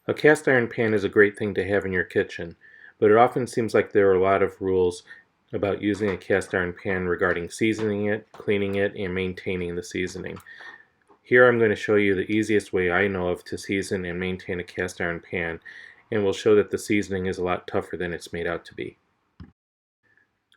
A cast iron pan is a great thing to have in your kitchen, but it often seems like there are a lot of rules about using a cast iron pan regarding seasoning it, cleaning it, and maintaining the seasoning. Here I'm going to show you the easiest way I know of to season and maintain a cast iron pan, and will show that the seasoning is a lot tougher than it's made out to be.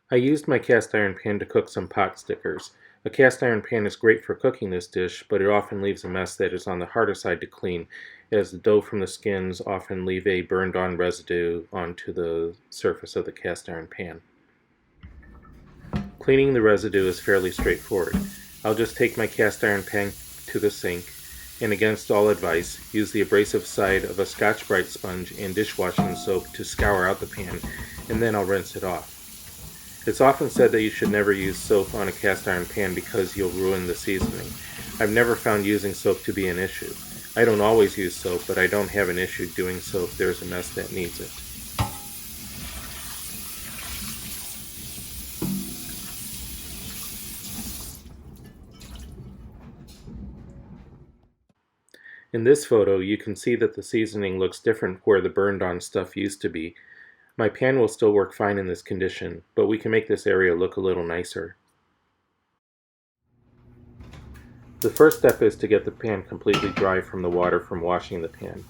I used my cast iron pan to cook some pot stickers. A cast iron pan is great for cooking this dish, but it often leaves a mess that is on the harder side to clean, as the dough from the skins often leave a burned on residue onto the surface of the cast iron pan. Cleaning the residue is fairly straightforward. I'll just take my cast iron pan to the sink, and against all advice, use the abrasive side of a Scotch-Brite sponge and dishwashing soap to scour out the pan, and then I'll rinse it off. It's often said that you should never use soap on a cast iron pan because you'll ruin the seasoning. I've never found using soap to be an issue. I don't always use soap, but I don't have an issue doing so if there's a mess that needs it. In this photo, you can see that the seasoning looks different where the burned on stuff used to be. My pan will still work fine in this condition, but we can make this area look a little nicer. The first step is to get the pan completely dry from the water from washing the pan.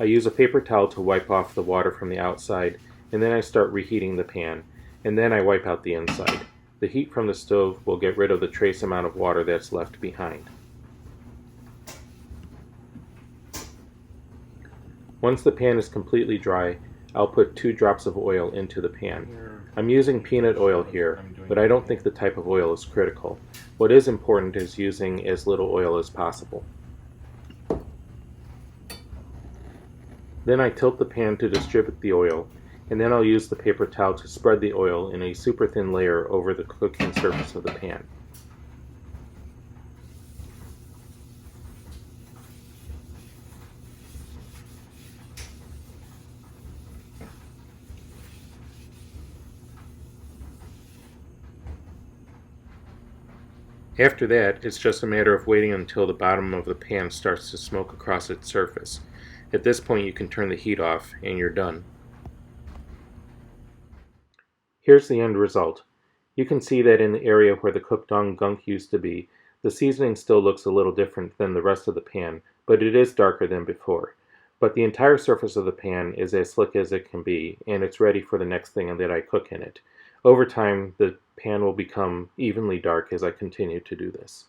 I use a paper towel to wipe off the water from the outside, and then I start reheating the pan, and then I wipe out the inside. The heat from the stove will get rid of the trace amount of water that's left behind. Once the pan is completely dry, I'll put 2 drops of oil into the pan. I'm using peanut oil here, but I don't think the type of oil is critical. What is important is using as little oil as possible. Then I tilt the pan to distribute the oil, and then I'll use the paper towel to spread the oil in a super thin layer over the cooking surface of the pan. After that, it's just a matter of waiting until the bottom of the pan starts to smoke across its surface. At this point, you can turn the heat off and you're done. Here's the end result. You can see that in the area where the cooked on gunk used to be, the seasoning still looks a little different than the rest of the pan, but it is darker than before. But the entire surface of the pan is as slick as it can be, and it's ready for the next thing that I cook in it. Over time, the pan will become evenly dark as I continue to do this.